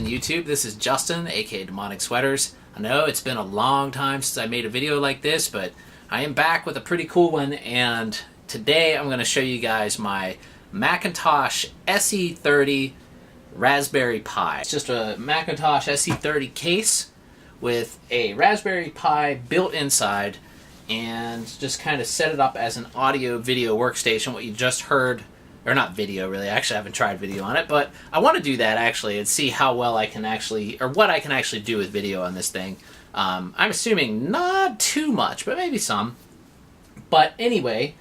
in YouTube. This is Justin, aka Demonic Sweaters. I know it's been a long time since I made a video like this, but I am back with a pretty cool one, and today I'm going to show you guys my Macintosh SE30 Raspberry Pi. It's just a Macintosh SE30 case with a Raspberry Pi built inside, and just kind of set it up as an audio video workstation. What you just heard, or not video really, I actually haven't tried video on it, but I want to do that actually and see how well I can actually, or what I can actually do with video on this thing. I'm assuming not too much, but maybe some. But anyway,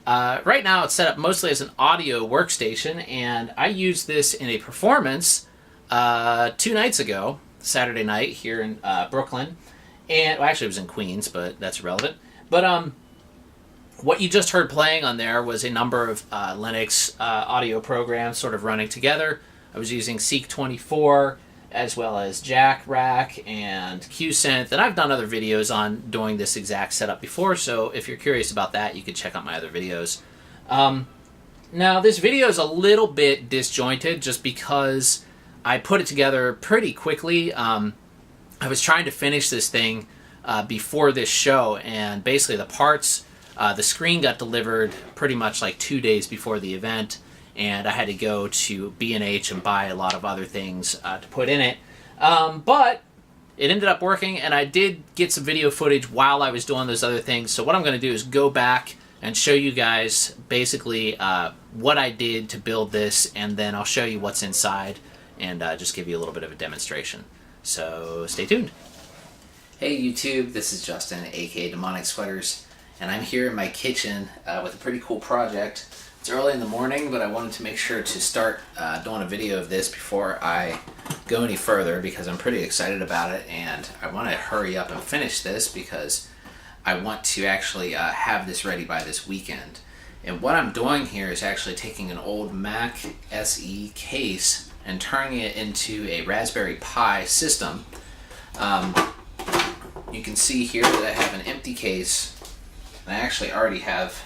right now it's set up mostly as an audio workstation, and I used this in a performance 2 nights ago, Saturday night here in Brooklyn, and well, actually it was in Queens, but that's irrelevant. But what you just heard playing on there was a number of Linux audio programs sort of running together. I was using Seek24 as well as Jack Rack and QSynth, and I've done other videos on doing this exact setup before, so if you're curious about that, you can check out my other videos. Now, this video is a little bit disjointed just because I put it together pretty quickly. I was trying to finish this thing before this show, and basically the parts, the screen got delivered pretty much like 2 days before the event, and I had to go to B&H and buy a lot of other things to put in it. But it ended up working, and I did get some video footage while I was doing those other things. So what I'm going to do is go back and show you guys basically what I did to build this, and then I'll show you what's inside and just give you a little bit of a demonstration. So stay tuned. Hey YouTube, this is Justin, aka Demonic Sweaters, and I'm here in my kitchen with a pretty cool project. It's early in the morning, but I wanted to make sure to start doing a video of this before I go any further because I'm pretty excited about it, and I want to hurry up and finish this because I want to actually have this ready by this weekend. And what I'm doing here is actually taking an old Mac SE case and turning it into a Raspberry Pi system. You can see here that I have an empty case, and I actually already have,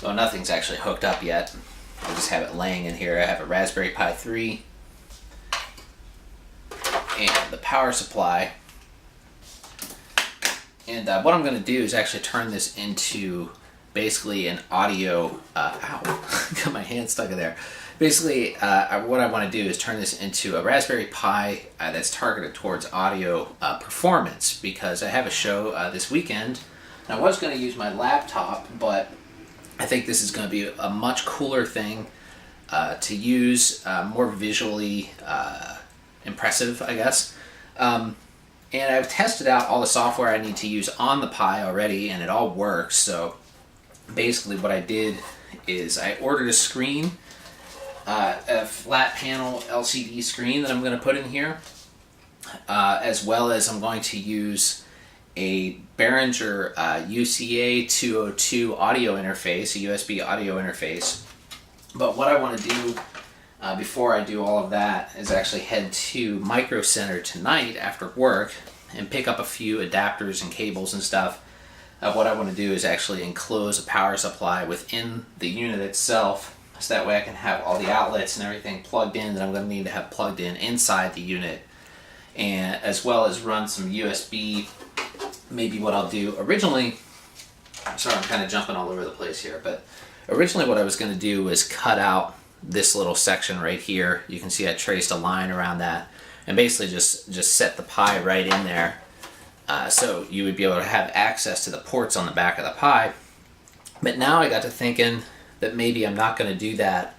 well, nothing's actually hooked up yet. I just have it laying in here. I have a Raspberry Pi 3 and the power supply. And what I'm going to do is actually turn this into basically an audio, ow, got my hand stuck in there. Basically, what I want to do is turn this into a Raspberry Pi that's targeted towards audio performance, because I have a show this weekend. And I was going to use my laptop, but I think this is going to be a much cooler thing to use, more visually impressive, I guess. And I've tested out all the software I need to use on the Pi already, and it all works. So basically what I did is I ordered a screen, a flat panel LCD screen that I'm going to put in here, as well as I'm going to use a Behringer UCA202 audio interface, a USB audio interface. But what I want to do before I do all of that is actually head to Micro Center tonight after work and pick up a few adapters and cables and stuff. What I want to do is actually enclose a power supply within the unit itself, so that way I can have all the outlets and everything plugged in that I'm going to need to have plugged in inside the unit, and as well as run some USB. Maybe what I'll do originally, sorry I'm kind of jumping all over the place here, but originally what I was going to do was cut out this little section right here. You can see I traced a line around that and basically just set the Pi right in there, so you would be able to have access to the ports on the back of the Pi. But now I got to thinking that maybe I'm not going to do that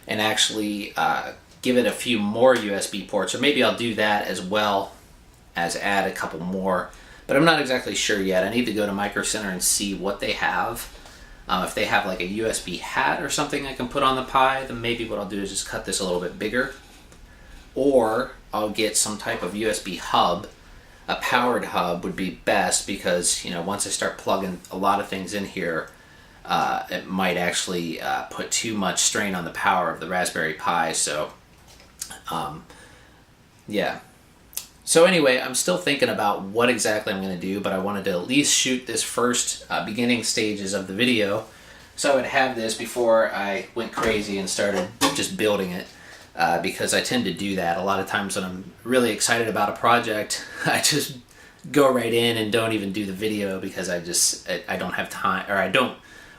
and actually give it a few more USB ports, or maybe I'll do that as well as add a couple more. But I'm not exactly sure yet. I need to go to Micro Center and see what they have. If they have like a USB hat or something I can put on the Pi, then maybe what I'll do is just cut this a little bit bigger. Or I'll get some type of USB hub. A powered hub would be best, because, you know, once I start plugging a lot of things in here, it might actually put too much strain on the power of the Raspberry Pi. So, yeah. So anyway, I'm still thinking about what exactly I'm going to do, but I wanted to at least shoot this first beginning stages of the video, so I would have this before I went crazy and started just building it. because I tend to do that a lot of times when I'm really excited about a project. I just go right in and don't even do the video because I don't have time, or I don't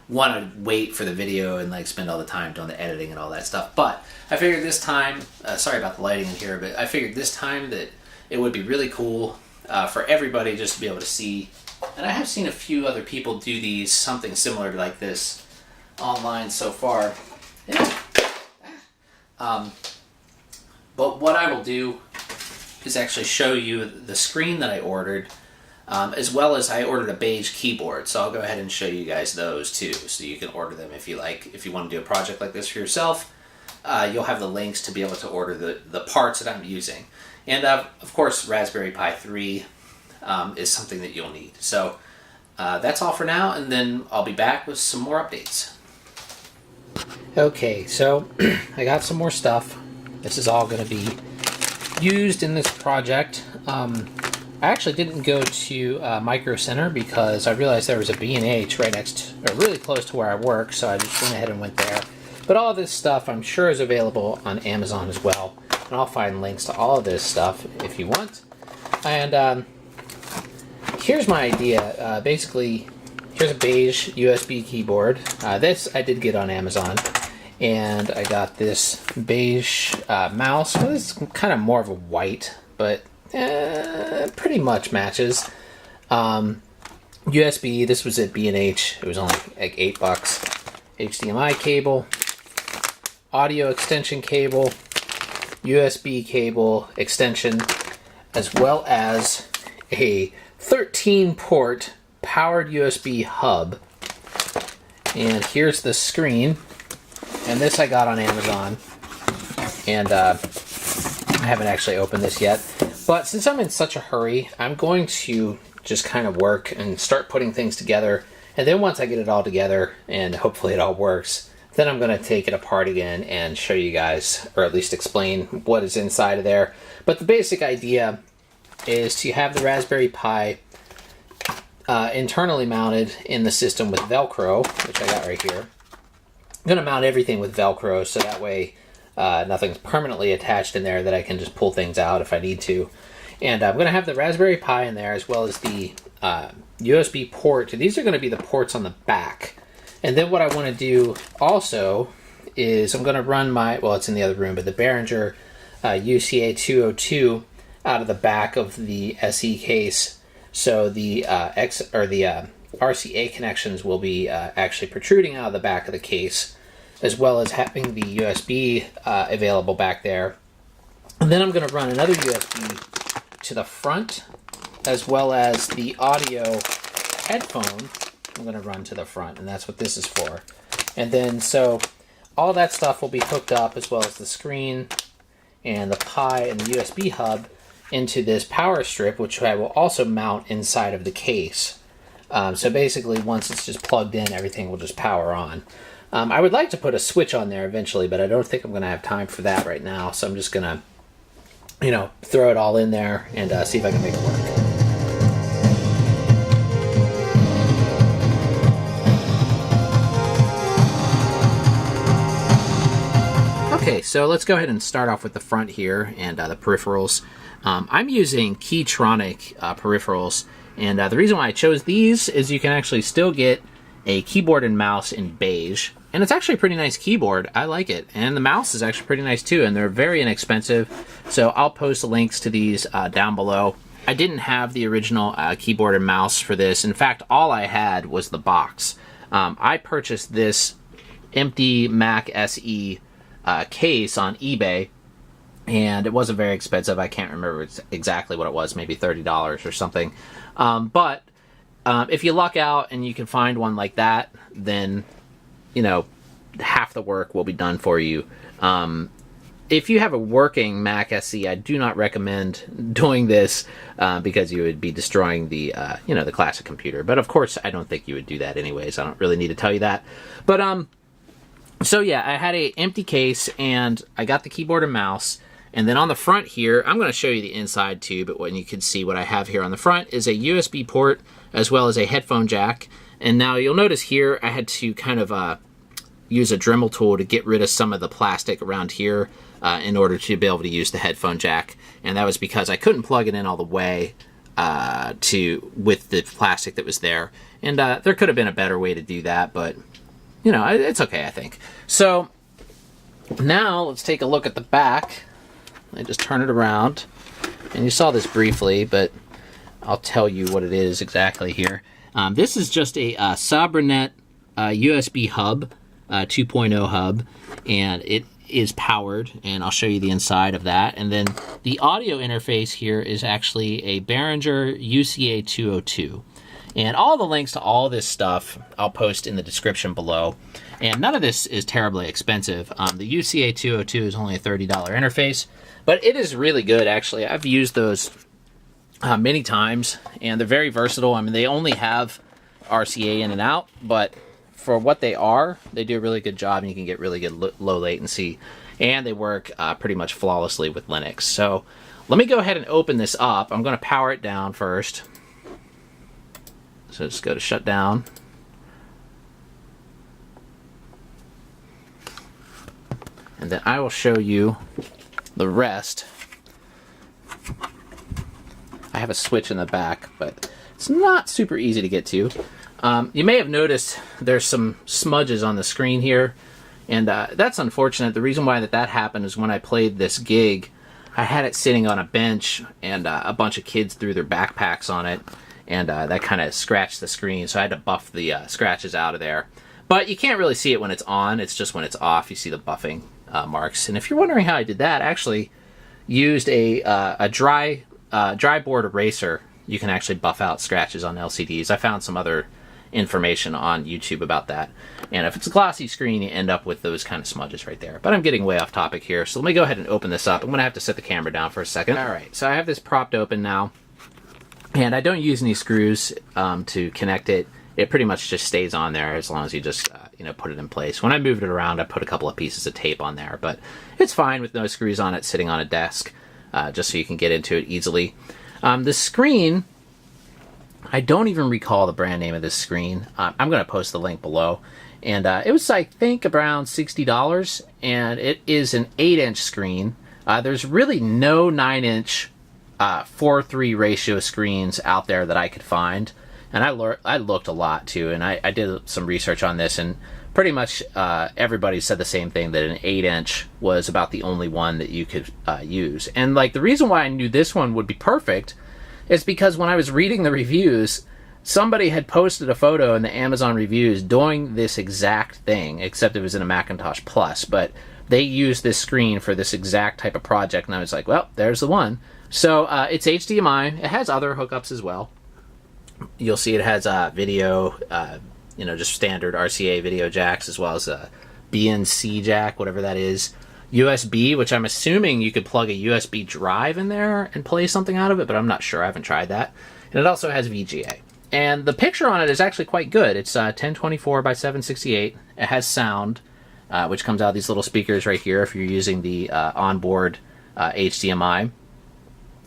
want to wait for the video and like spend all the time doing the editing and all that stuff. But I figured this time, sorry about the lighting in here, but I figured this time that it would be really cool for everybody just to be able to see. And I have seen a few other people do these, something similar to like this online so far. Yeah. But what I will do is actually show you the screen that I ordered, as well as I ordered a beige keyboard. So I'll go ahead and show you guys those too, so you can order them if you like. If you want to do a project like this for yourself, you'll have the links to be able to order the parts that I'm using. And of course, Raspberry Pi 3 is something that you'll need. So that's all for now, and then I'll be back with some more updates. Okay, so I got some more stuff. This is all going to be used in this project. I actually didn't go to Micro Center because I realized there was a B&H right next, or really close to where I work, so I just went ahead and went there. But all this stuff I'm sure is available on Amazon as well, and I'll find links to all of this stuff if you want. And here's my idea. Basically, here's a beige USB keyboard. This I did get on Amazon. And I got this beige mouse. Well, it's kind of more of a white, but pretty much matches. USB, this was at B&H. It was only like $8. HDMI cable, audio extension cable, USB cable extension, as well as a 13-port powered USB hub. And here's the screen. And this I got on Amazon, and I haven't actually opened this yet. But since I'm in such a hurry, I'm going to just kind of work and start putting things together. And then once I get it all together, and hopefully it all works, then I'm going to take it apart again and show you guys, or at least explain what is inside of there. But the basic idea is to have the Raspberry Pi internally mounted in the system with Velcro, which I got right here. I'm going to mount everything with Velcro so that way nothing's permanently attached in there, that I can just pull things out if I need to. And I'm going to have the Raspberry Pi in there as well as the USB port. These are going to be the ports on the back. And then what I want to do also is I'm going to run my, well, it's in the other room, but the Behringer UMC404HD out of the back of the SE case. So the RCA connections will be actually protruding out of the back of the case, as well as having the USB available back there. And then I'm going to run another USB to the front, as well as the audio headphone I'm going to run to the front, and that's what this is for. And then so all that stuff will be hooked up, as well as the screen and the Pi and the USB hub, into this power strip, which I will also mount inside of the case. So basically, once it's just plugged in, everything will just power on. I would like to put a switch on there eventually, but I don't think I'm going to have time for that right now. So I'm just going to, throw it all in there and see if I can make it work. Okay, so let's go ahead and start off with the front here and the peripherals. I'm using Keytronic peripherals. And the reason why I chose these is you can actually still get a keyboard and mouse in beige. And it's actually a pretty nice keyboard. I like it. And the mouse is actually pretty nice too. And they're very inexpensive. So I'll post the links to these down below. I didn't have the original keyboard and mouse for this. In fact, all I had was the box. I purchased this empty Mac SE case on eBay. And it wasn't very expensive. I can't remember exactly what it was, maybe $30 or something. But if you luck out and you can find one like that, then, half the work will be done for you. If you have a working Mac SE, I do not recommend doing this because you would be destroying the, the classic computer. But of course, I don't think you would do that anyways. I don't really need to tell you that. But, so yeah, I had an empty case and I got the keyboard and mouse. And then on the front here, I'm going to show you the inside too, but when you can see what I have here on the front is a USB port as well as a headphone jack. And now you'll notice here I had to kind of use a Dremel tool to get rid of some of the plastic around here in order to be able to use the headphone jack. And that was because I couldn't plug it in all the way with the plastic that was there. And there could have been a better way to do that, but you know, it's okay, I think. So now let's take a look at the back. I just turn it around, and you saw this briefly, but I'll tell you what it is exactly here. This is just a Sabranet USB hub, 2.0 hub, and it is powered, and I'll show you the inside of that. And then the audio interface here is actually a Behringer UMC404HD. And all the links to all this stuff I'll post in the description below. And none of this is terribly expensive. The UMC404HD is only a $30 interface, but it is really good, actually. I've used those many times, and they're very versatile. I mean, they only have RCA in and out, but for what they are, they do a really good job, and you can get really good low latency, and they work pretty much flawlessly with Linux. So let me go ahead and open this up. I'm going to power it down first. So just go to shut down. And then I will show you the rest. I have a switch in the back, but it's not super easy to get to. You may have noticed there's some smudges on the screen here, and that's unfortunate. The reason why that happened is when I played this gig, I had it sitting on a bench, and a bunch of kids threw their backpacks on it, and that kind of scratched the screen, so I had to buff the scratches out of there. But you can't really see it when it's on. It's just when it's off you see the buffing marks. And if you're wondering how I did that, I actually used a dry board eraser. You can actually buff out scratches on LCDs. I found some other information on YouTube about that. And if it's a glossy screen, you end up with those kind of smudges right there. But I'm getting way off topic here, so let me go ahead and open this up. I'm going to have to set the camera down for a second. All right, so I have this propped open now, and I don't use any screws to connect it. It pretty much just stays on there as long as you just you know, put it in place. When I moved it around, I put a couple of pieces of tape on there, but it's fine with no screws on it, sitting on a desk, just so you can get into it easily. The screen, I don't even recall the brand name of this screen. I'm going to post the link below. And it was, I think, around $60, and it is an 8-inch screen. There's really no 9-inch 4:3 ratio screens out there that I could find. And I looked a lot, too, and I did some research on this, and pretty much everybody said the same thing, that an 8-inch was about the only one that you could use. And like the reason why I knew this one would be perfect is because when I was reading the reviews, somebody had posted a photo in the Amazon reviews doing this exact thing, except it was in a Macintosh Plus, but they used this screen for this exact type of project, and I was like, well, there's the one. So it's HDMI. It has other hookups as well. You'll see it has video, you know, just standard RCA video jacks, as well as a BNC jack, whatever that is. USB, which I'm assuming you could plug a USB drive in there and play something out of it, but I'm not sure. I haven't tried that. And it also has VGA. And the picture on it is actually quite good. It's 1024 by 768. It has sound, which comes out of these little speakers right here if you're using the onboard HDMI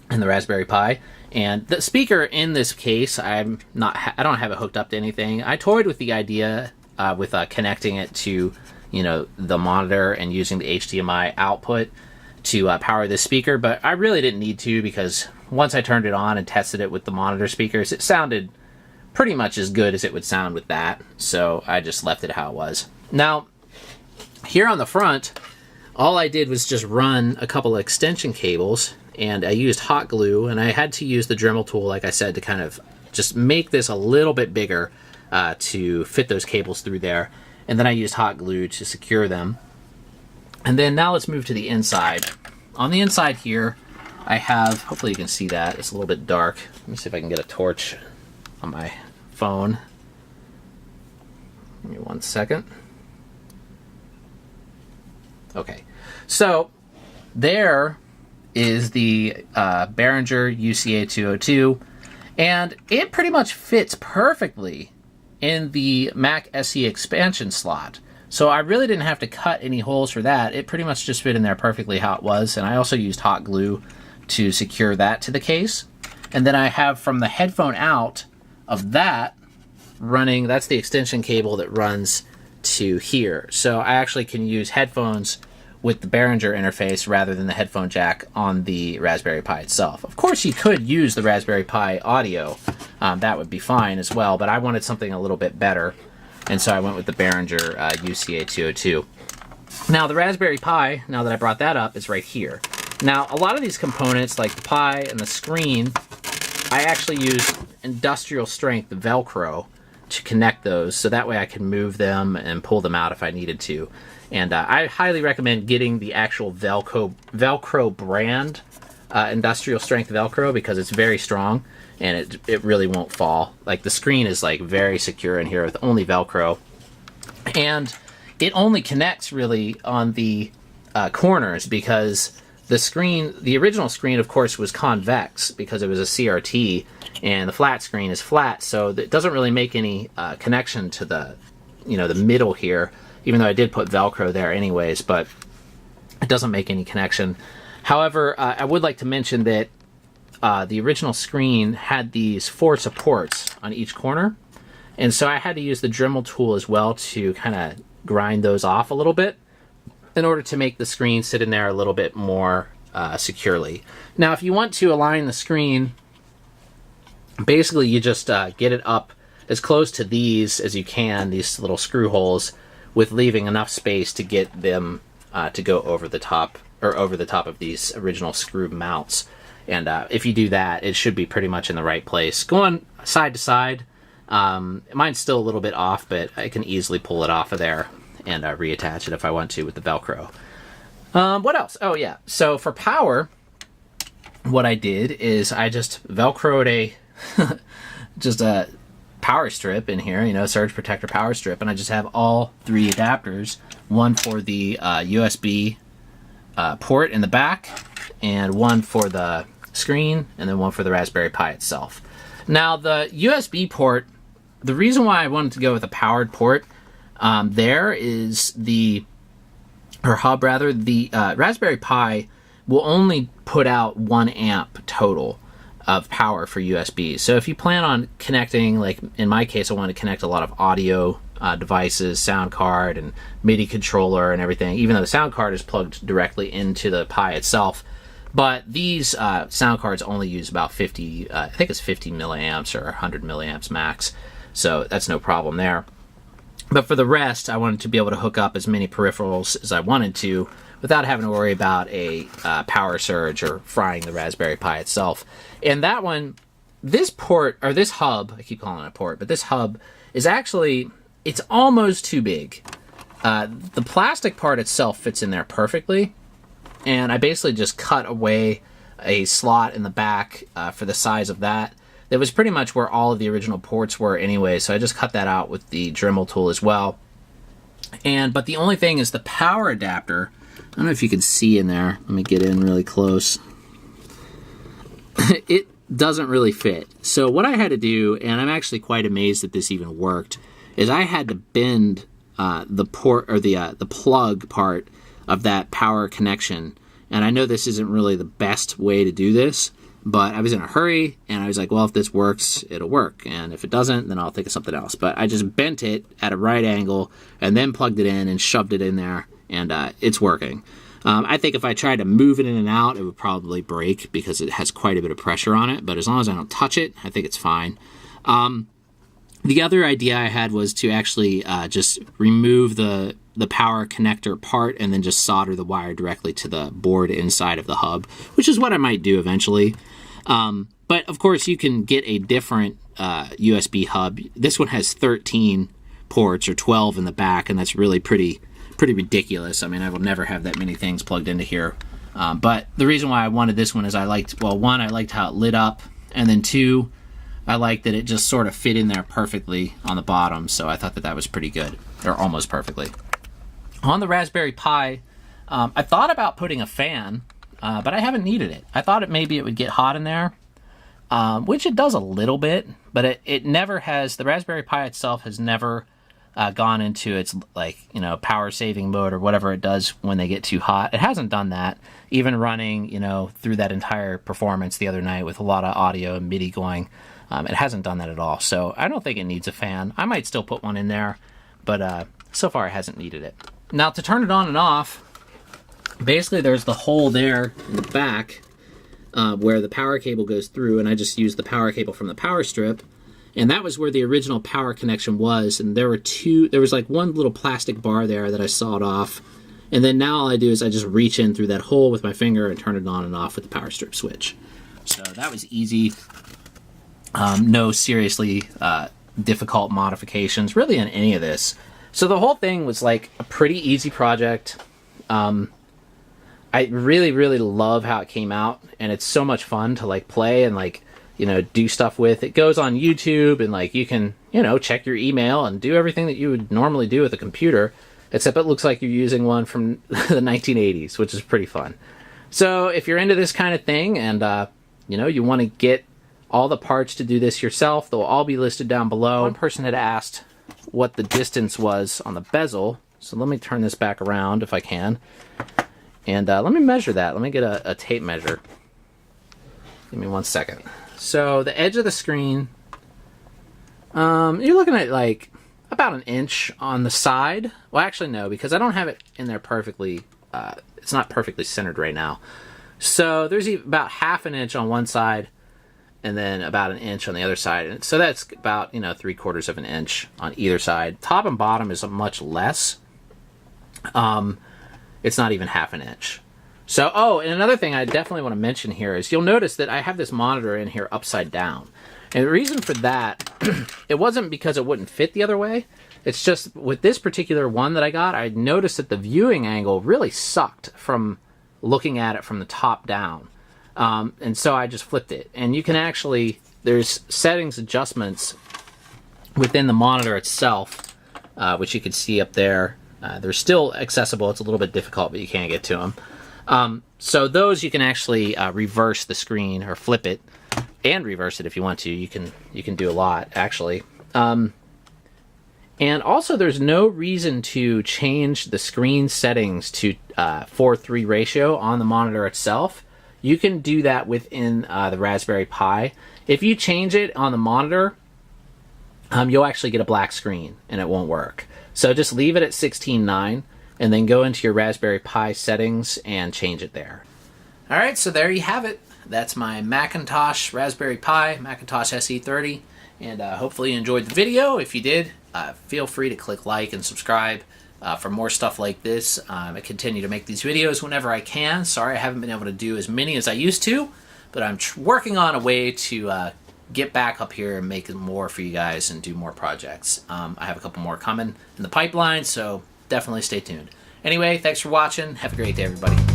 and the Raspberry Pi. And the speaker in this case, I don't have it hooked up to anything. I toyed with the idea with connecting it to, you know, the monitor and using the HDMI output to power this speaker, but I really didn't need to, because once I turned it on and tested it with the monitor speakers, it sounded pretty much as good as it would sound with that, so I just left it how it was. Now, here on the front, all I did was just run a couple of extension cables, and I used hot glue, and I had to use the Dremel tool, like I said, to kind of just make this a little bit bigger to fit those cables through there. And then I used hot glue to secure them. And then now let's move to the inside. On the inside here, I have, hopefully you can see that, it's a little bit dark. Let me see if I can get a torch on my phone. Give me 1 second. Okay, so there is the Behringer UMC404HD, and it pretty much fits perfectly in the Mac SE expansion slot. So I really didn't have to cut any holes for that. It pretty much just fit in there perfectly how it was, and I also used hot glue to secure that to the case. And then I have from the headphone out of that running, that's the extension cable that runs to here. So I actually can use headphones with the Behringer interface rather than the headphone jack on the Raspberry Pi itself. Of course, you could use the Raspberry Pi audio. That would be fine as well, but I wanted something a little bit better, and so I went with the Behringer UCA202. Now, the Raspberry Pi, now that I brought that up, is right here. Now, a lot of these components, like the Pi and the screen, I actually use industrial strength Velcro to connect those, so that way I can move them and pull them out if I needed to. And I highly recommend getting the actual Velcro brand industrial strength Velcro, because it's very strong and it really won't fall. Like, the screen is like very secure in here with only Velcro, and it only connects really on the corners, because the original screen, of course, was convex because it was a CRT, and the flat screen is flat, so it doesn't really make any connection to the middle here, even though I did put Velcro there anyways, but it doesn't make any connection. However, I would like to mention that the original screen had these 4 supports on each corner, and so I had to use the Dremel tool as well to kind of grind those off a little bit in order to make the screen sit in there a little bit more securely. Now, if you want to align the screen, basically you just get it up as close to these as you can, these little screw holes, with leaving enough space to get them to go over the top of these original screw mounts. And if you do that, it should be pretty much in the right place. Going side to side, mine's still a little bit off, but I can easily pull it off of there and reattach it if I want to with the Velcro. What else? Oh yeah, so for power, what I did is I just Velcroed a power strip in here, surge protector power strip, and I just have all 3 adapters, one for the USB port in the back, and one for the screen, and then one for the Raspberry Pi itself. Now, the USB port, the reason why I wanted to go with a powered port, there is the Raspberry Pi will only put out 1 amp total of power for USB. So if you plan on connecting, like in my case, I want to connect a lot of audio devices, sound card and Midi controller and everything, even though the sound card is plugged directly into the Pi itself. But these sound cards only use about 50, I think it's 50 milliamps or 100 milliamps max. So that's no problem there. But for the rest, I wanted to be able to hook up as many peripherals as I wanted to without having to worry about a power surge or frying the Raspberry Pi itself. And that one, this port, or this hub, I keep calling it a port, but this hub is actually, it's almost too big. The plastic part itself fits in there perfectly, and I basically just cut away a slot in the back for the size of that. That was pretty much where all of the original ports were anyway, so I just cut that out with the Dremel tool as well. But the only thing is the power adapter. I don't know if you can see in there. Let me get in really close. It doesn't really fit. So what I had to do, and I'm actually quite amazed that this even worked, is I had to bend the port, or the plug part of that power connection. And I know this isn't really the best way to do this, but I was in a hurry, and I was like, well, if this works, it'll work. And if it doesn't, then I'll think of something else. But I just bent it at a right angle, and then plugged it in and shoved it in there, and it's working. I think if I tried to move it in and out, it would probably break because it has quite a bit of pressure on it. But as long as I don't touch it, I think it's fine. The other idea I had was to actually just remove the power connector part and then just solder the wire directly to the board inside of the hub, which is what I might do eventually. But of course, you can get a different USB hub. This one has 13 ports, or 12 in the back, and that's really pretty ridiculous. I mean, I will never have that many things plugged into here. But the reason why I wanted this one is I liked how it lit up, and then 2, I liked that it just sort of fit in there perfectly on the bottom, so I thought that was pretty good, or almost perfectly. On the Raspberry Pi, I thought about putting a fan, but I haven't needed it. I thought maybe it would get hot in there, which it does a little bit, but it never has. The Raspberry Pi itself has never gone into its power saving mode or whatever it does when they get too hot. It hasn't done that, even running through that entire performance the other night with a lot of audio and MIDI going. It hasn't done that at all, so I don't think it needs a fan. I might still put one in there, but so far it hasn't needed it. Now to turn it on and off, basically there's the hole there in the back where the power cable goes through, and I just used the power cable from the power strip, and that was where the original power connection was, and there was like one little plastic bar there that I sawed off, and then now all I do is I just reach in through that hole with my finger and turn it on and off with the power strip switch. So that was easy. No seriously difficult modifications really in any of this. So the whole thing was like a pretty easy project. I really love how it came out, and it's so much fun to like play and like, you know, do stuff with. It goes on YouTube, and like you can, you know, check your email and do everything that you would normally do with a computer, except it looks like you're using one from the 1980s, which is pretty fun. So if you're into this kind of thing and you know, you want to get all the parts to do this yourself, they'll all be listed down below. One person had asked what the distance was on the bezel, so let me turn this back around if I can. And let me measure that. Let me get a tape measure. Give me 1 second. So the edge of the screen, you're looking at like about 1 inch on the side. Well, actually no, because I don't have it in there perfectly. It's not perfectly centered right now. So there's about 1/2 inch on one side, and then about 1 inch on the other side. And so that's about, you know, 3/4 of an inch on either side. Top and bottom is much less. It's not even 1/2 inch. So, oh, and another thing I definitely want to mention here is you'll notice that I have this monitor in here upside down. And the reason for that, it wasn't because it wouldn't fit the other way. It's just with this particular one that I got, I noticed that the viewing angle really sucked from looking at it from the top down. And so I just flipped it. And you can actually, there's settings adjustments within the monitor itself, which you can see up there. They're still accessible. It's a little bit difficult, but you can get to them. So those you can actually reverse the screen or flip it and reverse it if you want to. You can do a lot actually. And also there's no reason to change the screen settings to 4:3 ratio on the monitor itself. You can do that within the Raspberry Pi. If you change it on the monitor, you'll actually get a black screen and it won't work. So just leave it at 16:9 and then go into your Raspberry Pi settings and change it there. Alright, so there you have it. That's my Macintosh Raspberry Pi, Macintosh SE30. And hopefully you enjoyed the video. If you did, feel free to click like and subscribe for more stuff like this. I continue to make these videos whenever I can. Sorry I haven't been able to do as many as I used to, but I'm working on a way to get back up here and make more for you guys and do more projects. I have a couple more coming in the pipeline, so definitely stay tuned. Anyway, thanks for watching. Have a great day, everybody.